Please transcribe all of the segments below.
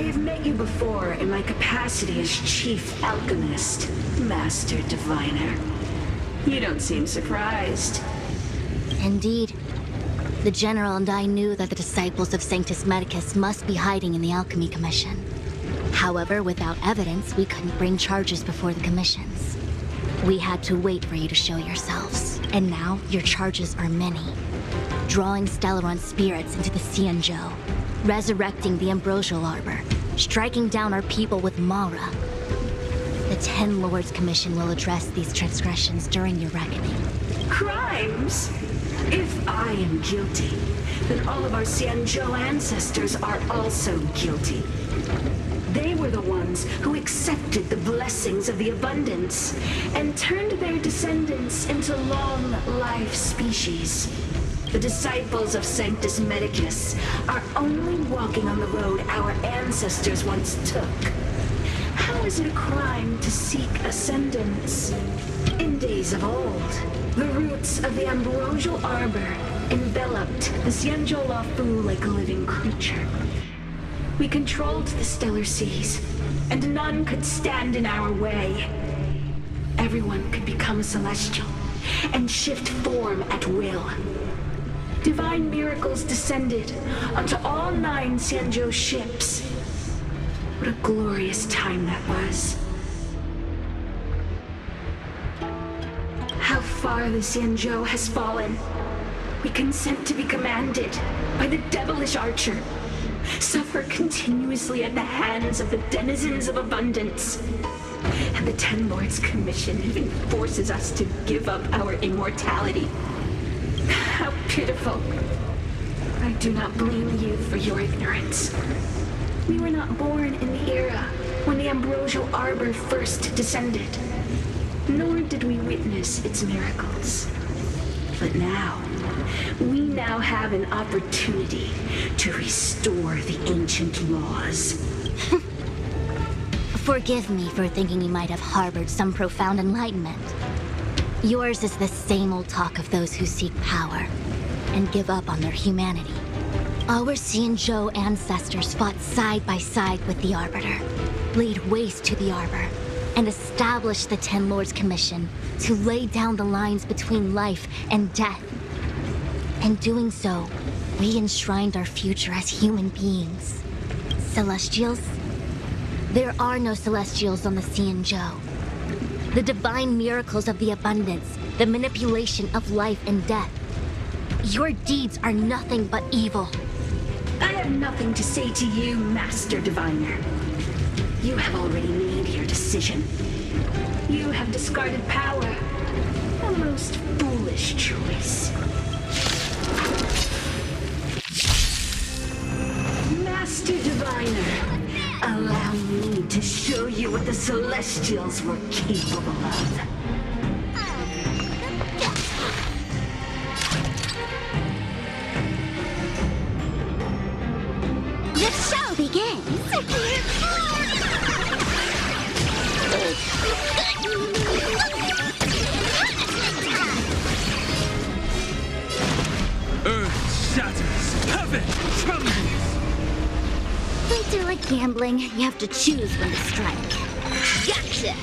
have met you before in my capacity as Chief Alchemist, Master Diviner. You don't seem surprised. Indeed. The General and I knew that the disciples of Sanctus Medicus must be hiding in the Alchemy Commission. However, without evidence, we couldn't bring charges before the commissions. We had to wait for you to show yourselves. And now, your charges are many. Drawing Stellaron spirits into the Xianzhou, resurrecting the Ambrosial Arbor, striking down our people with Mara. The Ten Lords Commission will address these transgressions during your reckoning. Crimes? If I am guilty, then all of our Xianzhou ancestors are also guilty. They were the ones who accepted the blessings of the abundance and turned their descendants into long-life species. The disciples of Sanctus Medicus are only walking on the road our ancestors once took. How is it a crime to seek ascendance? In days of old, the roots of the Ambrosial Arbor enveloped the Xianzhou Lafu like a living creature. We controlled the stellar seas, and none could stand in our way. Everyone could become a celestial and shift form at will. Divine miracles descended onto all 9 Xianzhou ships. What a glorious time that was. How far the Xianzhou has fallen. We consent to be commanded by the devilish archer. Suffer continuously at the hands of the denizens of abundance. And the Ten Lords Commission even forces us to give up our immortality. How pitiful. I do not blame you for your ignorance. We were not born in the era when the Ambrosial Arbor first descended, nor did we witness its miracles. But now, we now have an opportunity to restore the ancient laws. Forgive me for thinking you might have harbored some profound enlightenment. Yours is the same old talk of those who seek power and give up on their humanity. Our Xianzhou ancestors fought side by side with the Arbiter, laid waste to the Arbor, and established the Ten Lords Commission to lay down the lines between life and death. In doing so, we enshrined our future as human beings. Celestials? There are no Celestials on the Xianzhou. The divine miracles of the abundance, the manipulation of life and death. Your deeds are nothing but evil. I have nothing to say to you, Master Diviner. You have already made your decision. You have discarded power. A most foolish choice. Master Diviner, allow me to show you what the Celestials were capable of. The show begins! Earth shatters, heaven trembles! Fights are like gambling. You have to choose when to strike. Gotcha!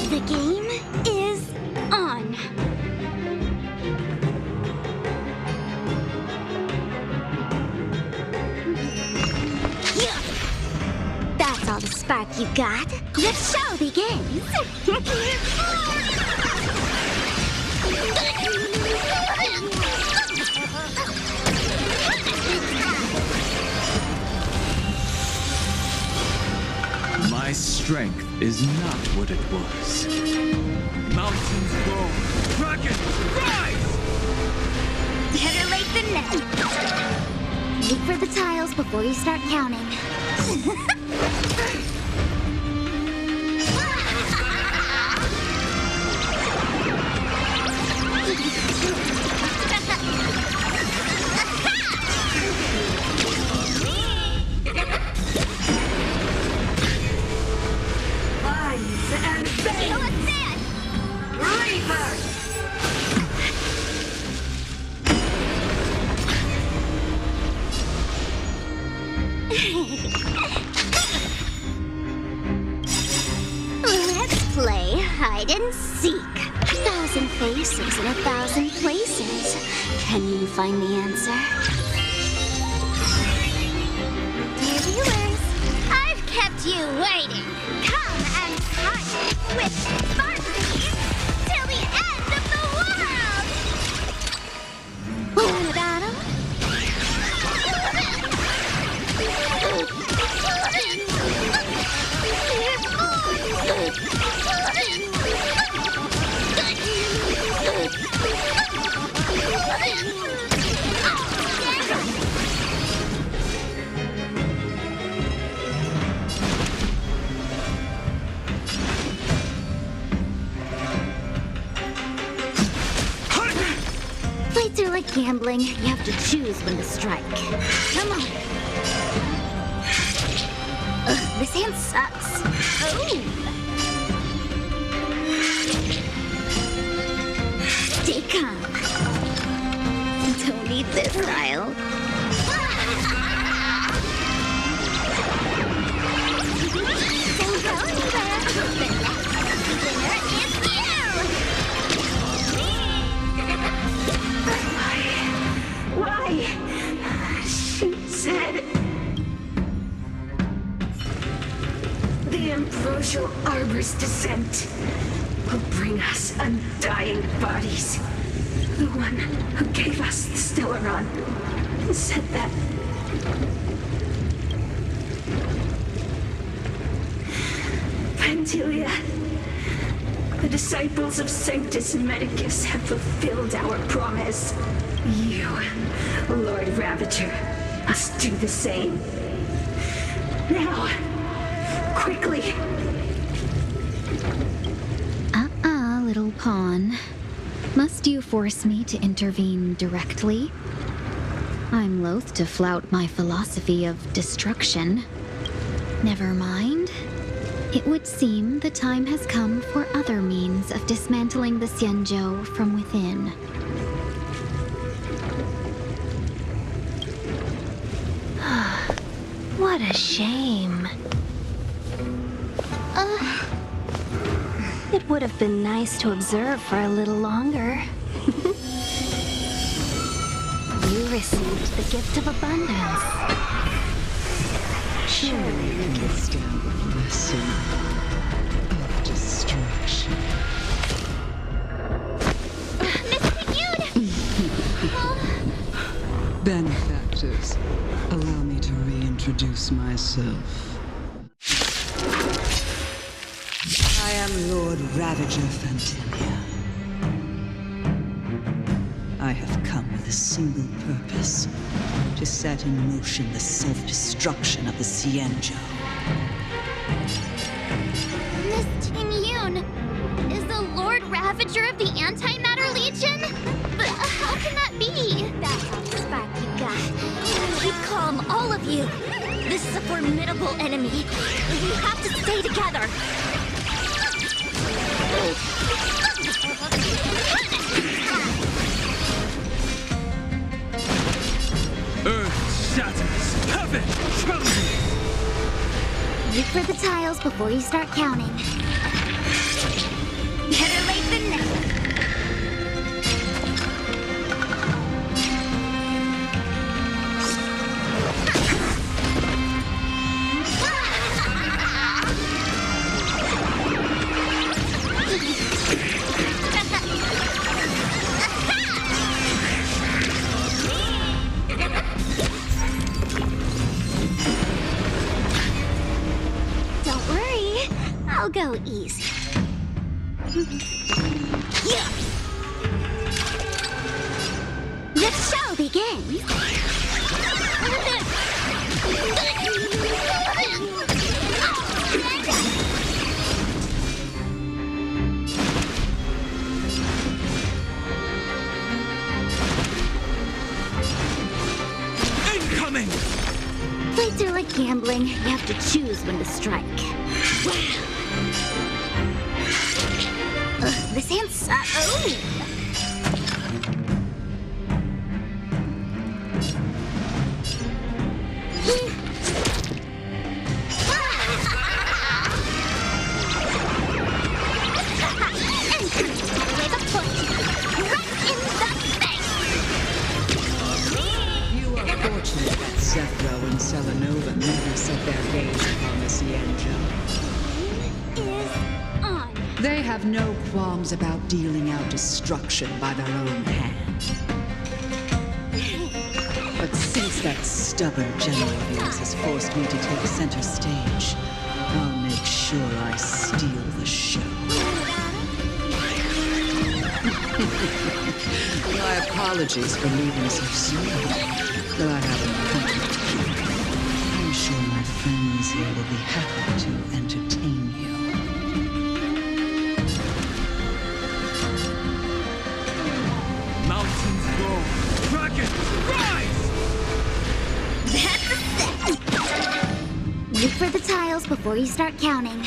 The game is on. That's all the spark you got. The show begins. My strength is not what it was. Mountains roll, dragons rise! Better late than never. Wait for the tiles before you start counting. Lines and veins! Reaper! Let's play hide and seek. 1,000 faces in 1,000 places. Can you find the answer? Dear viewers, I've kept you waiting. Come and fight with Sparky till the end of the world. Wanna battle? Fights are like gambling. You have to choose when to strike. Come on. Ugh, this hand sucks. Oh. Stay calm. Don't need this style. Don't go anywhere. The next winner is you. Why? She said... The ambrosial arbor's descent will bring us undying bodies. The one who gave us the Stellaron said that. Pantilia, the disciples of Sanctus Medicus have fulfilled our promise. You, Lord Ravager, must do the same. Now, quickly. Little pawn. Must you force me to intervene directly? I'm loath to flout my philosophy of destruction. Never mind. It would seem the time has come for other means of dismantling the Xianzhou from within. What a shame. It would have been nice to observe for a little longer. You received the gift of abundance. Surely you can stand the blessing of destruction. Benefactors, allow me to reintroduce myself. I am Lord Ravager Fantilia. I have come with a single purpose, to set in motion the self-destruction of the Xianzhou. Miss Ting-Yun is the Lord Ravager of the Antimatter Legion? But how can that be? That's how spark you got. Keep calm, all of you. This is a formidable enemy. You have to stay together. Earth shatters, heaven trembles! Look for the tiles before you start counting. The show begins! Incoming! Fights are like gambling. You have to choose when to strike. This hand's You are fortunate that Zephyro and Selenova never set their gaze upon the Cienjo. is on. They have no qualms about dealing out destruction by their own hand. But since that stubborn general of yours has forced me to take center stage, I'll make sure I steal the show. My apologies for leaving so soon, though I haven't company to keep. I'm sure my friends here will be happy to entertain you. Mountains roll, dragons rise! That's a set. Look for the tiles before you start counting.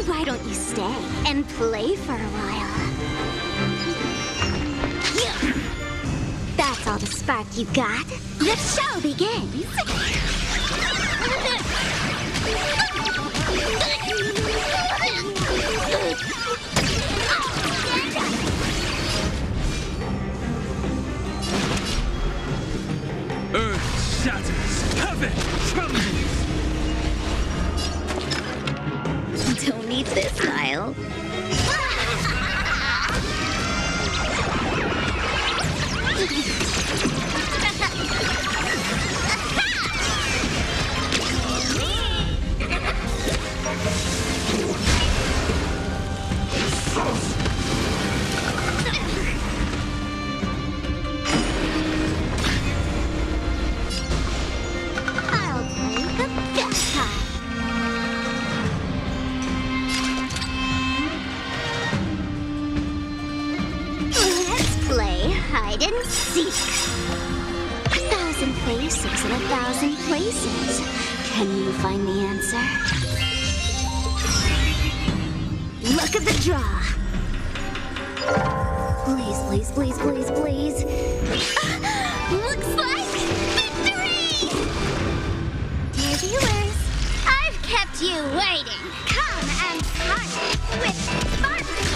Why don't you stay and play for a while? That's all the spark you got. The show begins. Earth shatters, heaven trembles! Don't need this file. I'll play the best time. Let's play hide and seek. 1,000 faces in 1,000 places. Can you find the answer? Look at the draw. Please, please, please, please, please. Looks like victory! Dear viewers, I've kept you waiting. Come and party with Sparky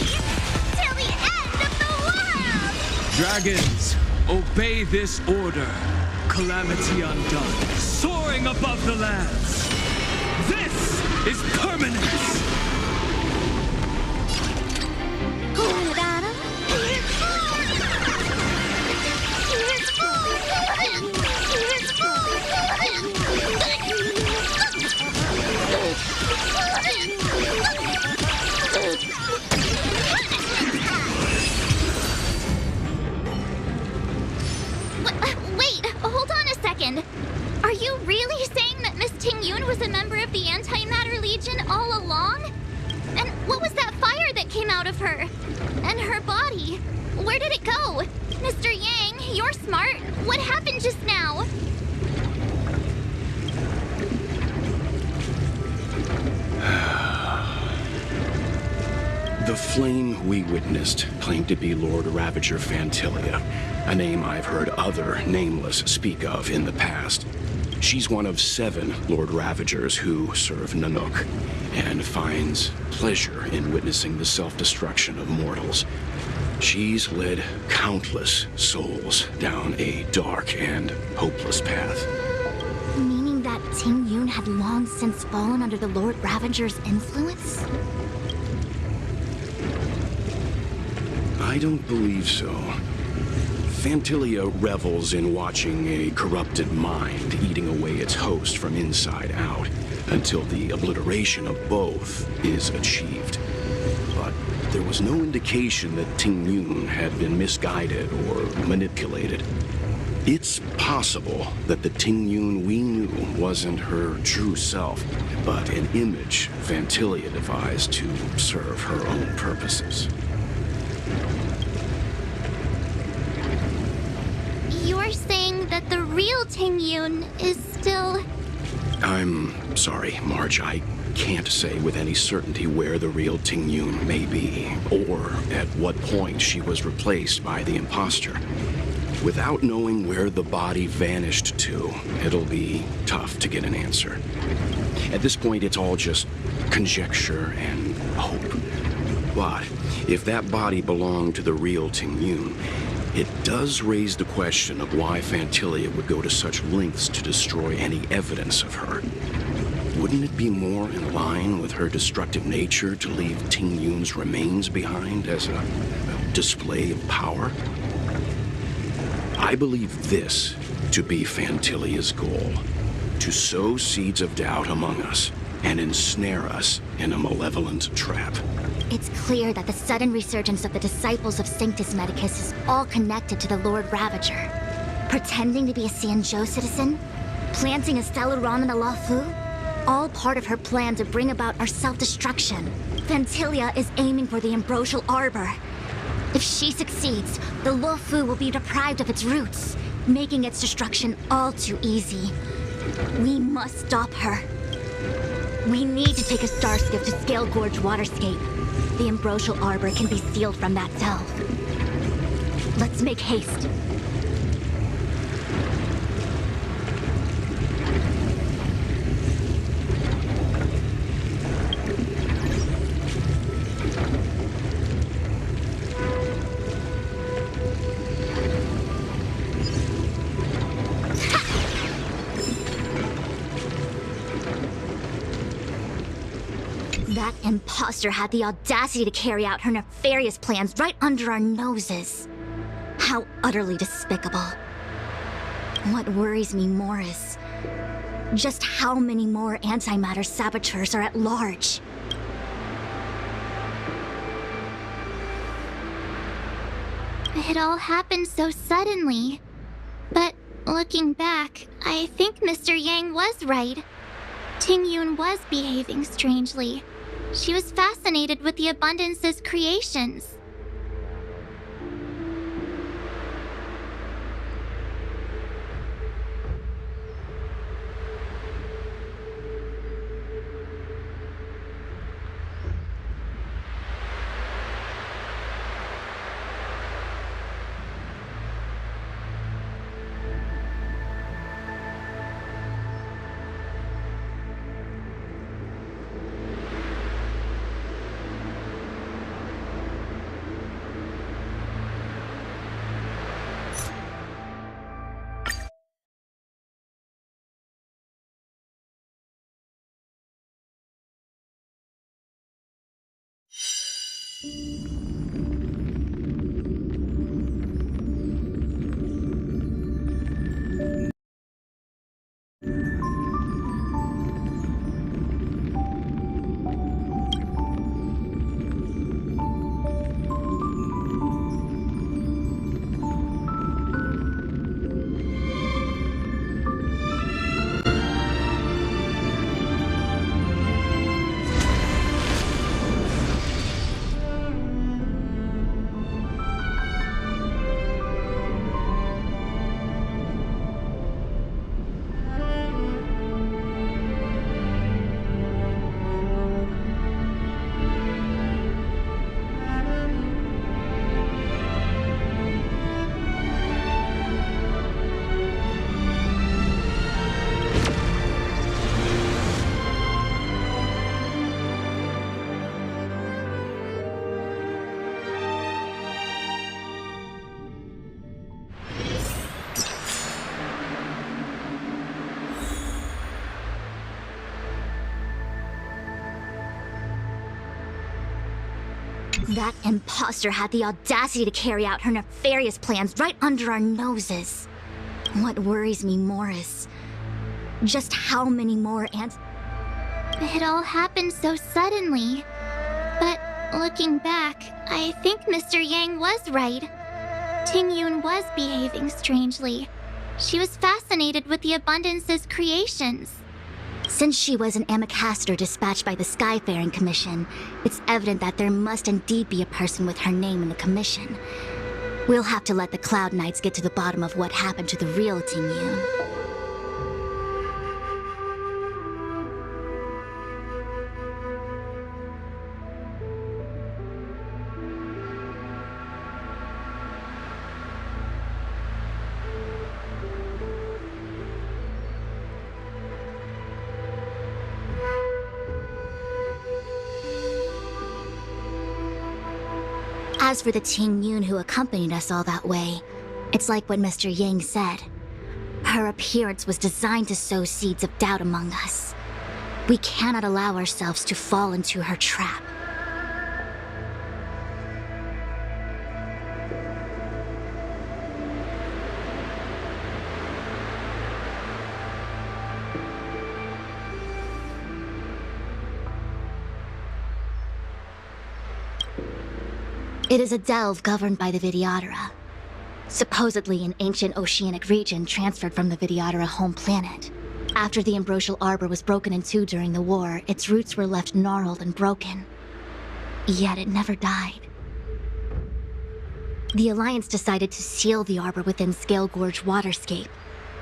till the end of the world! Dragons, obey this order. Calamity undone, soaring above the lands. This is permanence! What about him? Here's food! Here's food! Here's Wait, hold on a second. Are you really saying that Miss Ting-Yun was a member of the Antimatter Legion all along? And what was that fire that came out of her? And her body? Where did it go? Mr. Yang, you're smart. What happened just now? The flame we witnessed claimed to be Lord Ravager Fantilia, a name I've heard other Nameless speak of in the past. She's one of 7 Lord Ravagers who serve Nanook, and finds pleasure in witnessing the self-destruction of mortals. She's led countless souls down a dark and hopeless path. Meaning that Ting Yun had long since fallen under the Lord Ravager's influence? I don't believe so. Fantilia revels in watching a corrupted mind eating away its host from inside out until the obliteration of both is achieved. But there was no indication that Ting Yun had been misguided or manipulated. It's possible that the Ting Yun we knew wasn't her true self, but an image Fantilia devised to serve her own purposes. You're saying that the real Ting Yun is still... I'm sorry, Marge. I can't say with any certainty where the real Ting Yun may be, or at what point she was replaced by the imposter. Without knowing where the body vanished to, it'll be tough to get an answer. At this point, it's all just conjecture and hope. But if that body belonged to the real Ting Yun, it does raise the question of why Fantilia would go to such lengths to destroy any evidence of her. Wouldn't it be more in line with her destructive nature to leave Ting Yun's remains behind as a display of power? I believe this to be Fantilia's goal: to sow seeds of doubt among us and ensnare us in a malevolent trap. It's clear that the sudden resurgence of the disciples of Sanctus Medicus is all connected to the Lord Ravager. Pretending to be a Xianzhou citizen? Planting a Stellaron in the Luofu? All part of her plan to bring about our self-destruction. Fantilia is aiming for the Ambrosial Arbor. If she succeeds, the Luofu will be deprived of its roots, making its destruction all too easy. We must stop her. We need to take a star skiff to Scale Gorge Waterscape. The Ambrosial Arbor can be sealed from that delve. Let's make haste. That imposter had the audacity to carry out her nefarious plans right under our noses. How utterly despicable. What worries me more is just how many more antimatter saboteurs are at large. It all happened so suddenly. But looking back, I think Mr. Yang was right. Ting Yun was behaving strangely. She was fascinated with the Abundance's creations. That imposter had the audacity to carry out her nefarious plans right under our noses. What worries me more is just how many more It all happened so suddenly. But looking back, I think Mr. Yang was right. Tingyun was behaving strangely. She was fascinated with the Abundance's creations. Since she was an Amicastor dispatched by the Skyfaring Commission, it's evident that there must indeed be a person with her name in the commission. We'll have to let the Cloud Knights get to the bottom of what happened to the real Tingyun. As for the Tingyun who accompanied us all that way, it's like what Mr. Yang said. Her appearance was designed to sow seeds of doubt among us. We cannot allow ourselves to fall into her trap. It is a delve governed by the Vidyadhara, supposedly an ancient oceanic region transferred from the Vidyadhara home planet. After the Ambrosial Arbor was broken in two during the war, its roots were left gnarled and broken. Yet it never died. The Alliance decided to seal the arbor within Scale Gorge Waterscape,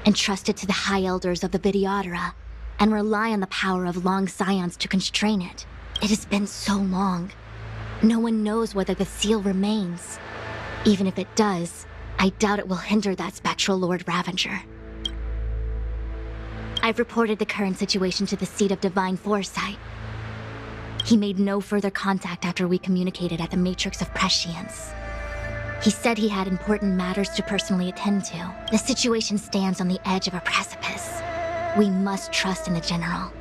entrust it to the High Elders of the Vidyadhara, and rely on the power of long scions to constrain it. It has been so long. No one knows whether the seal remains. Even if it does, I doubt it will hinder that spectral Lord Ravager. I've reported the current situation to the Seat of Divine Foresight. He made no further contact after we communicated at the Matrix of Prescience. He said he had important matters to personally attend to. The situation stands on the edge of a precipice. We must trust in the General.